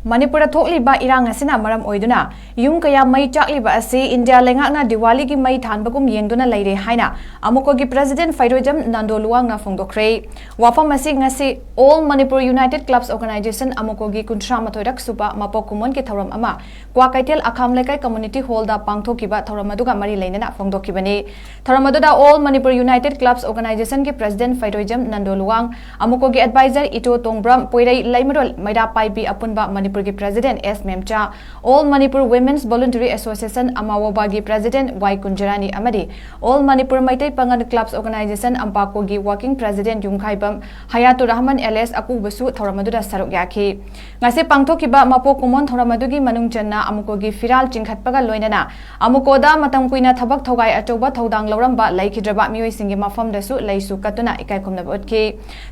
Manipur thokliba irang asina maram oiduna yung kaya may chakliba asi India lengakna Diwali gi may thanbagum yengduna leire haina amuko gi President 𝗬𝗥𝗜 𝗧𝗛𝗏 na phongdokre wafam asi ngasi All Manipur United Clubs Organization amuko gi 38 suba mapokumon ki thoram ama 𝗬𝗥𝗘𝗦 akham lekai community hall da pangthokiba thoram aduga mari leinana phongdokibani thoram aduda All Manipur United Clubs Organization gi President 𝗬𝗥𝗜 𝗧𝗛𝗏 amuko gi advisor ito tongbram poirei laimarol maida paipi apunba Manipur gi President 𝗬𝗏𝗡 All Manipur Women's Voluntary Association Amawaba gi President 𝗬𝗏𝗡𝗔𝗡 amadi All Manipur Maitai Pangan Clubs Organization Ampako gi Working President 𝗬𝗏𝗡 Hayatur Rahman LS akubasu thoram aduda saruk yakhi ngase pangthokiba mapokumon thoram adugi manung channa amuko gi firal chingkhatpaga loinana amukoda matam kuina thabak thogai achoba thodang loramba laikhidraba mioi singi mafam dasu leisu katuna ikaikhomna botki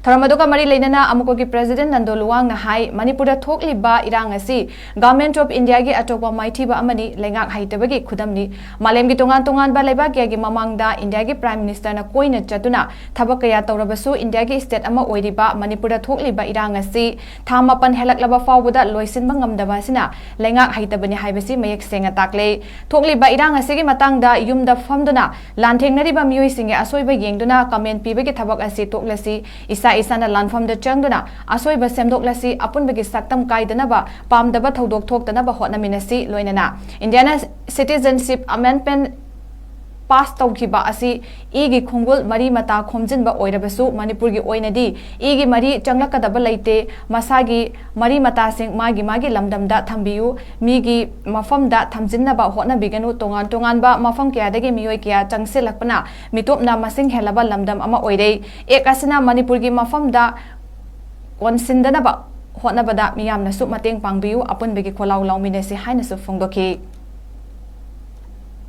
thoram aduga mari leinana amuko gi President 𝗧𝗏𝗏 na hai Manipur da thokliba irang asi Government of India gi atoba maithiba amani lengak haitabagi khudamni malemgi tongan ba leba gi mamangda India gi Prime Minister na koina chatuna thabak kaya tawrabasu India gi state ama oiriba Manipur da thokliba irang asi thamapan helaklaba fawbuda loisinba ngamdaba sina lengak haitabani haibasi mayek senga takle thokliba irang asi gi matangda yumda famduna lanthengnariba mioi singe asoiba yengduna comment pibagi thabak asi toklasi isa na lanfamda changduna asoiba semdoklasi apunbagi saktam kaidanaba pamdaba thodok thoktanaba hotnaminasi loinana Indiana Citizenship Amendment pass tawkiba asi igi khongul mari mata khomjinba oirabasu Manipur gi oinadi igi mari changlakadaba leite masagi mari mata sing magi lamdamda thambiyu migi mafamda thamjinnaba hotna biganu tongan ba mafam kya mioi kya changselakpana mitopna masing helaba lamdam ama oirei ekasina Manipur gi mafamda konsindanaba hotnabada miyamnasu mateng pangbiyu apunbegi kholau lauminesi hainasu phongdoki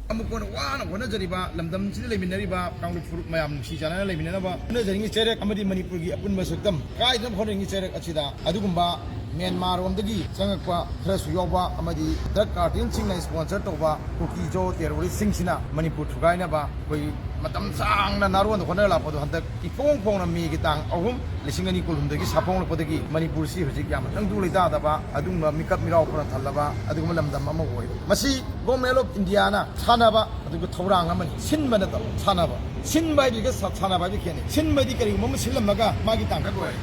amukon wana honajariba lamdam sida leminariba kanglu furuk mayam si jana leminaraba honajari cherek amadi Manipur gi apunba suktam kaidam honringi cherek achida adugumba Myanmar romdagi changakpa khrasu yoba amadi drug cartel singna sponsor toba kuki jo terrorist singsina Manipur thugaina ba koi matam sangna naron honala lapodo hantak ipong na mi gi tang ahum lisingani kulhumdagi sapong lapodagi Manipur si hojik yam tangdu leida daba adungba mikap mirau pora thalaba adugum lamdam ama hoi masi government of India na sanaba adugu thorang amani sinbana to sanaba sinbai diga sanaba bi khene sinbai di kari mom silamaga magi tangka koi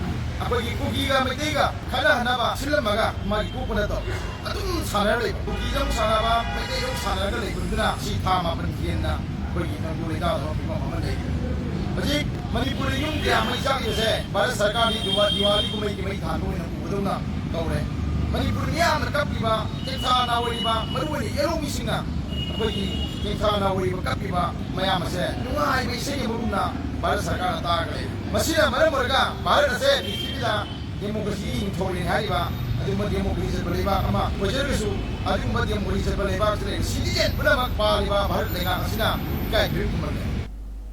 akogi kugiga metega khala hanaba silamaga magi kupuna to adum sanare kugijam sanaba metega sanare le gunduna si thama prantiena kogi nangdu leida no bi mama le baji Manipur yung dia mai jak yese Bharat sarkar ni Diwali ko mai thanu na buduna kaure Manipur niya markapiba teksa na wariba marwani yellow misinga akogi teksa na wariba kapiba mayam ase nungai mai sege muruna Bharat sarkar ta gale masina maramurga Bharat ase bisida democracy thori haiba aduma democracy baleba ama wajersu aduma democracy baleba citizen puna mak paliba Bharat lenga asina kai grip kumale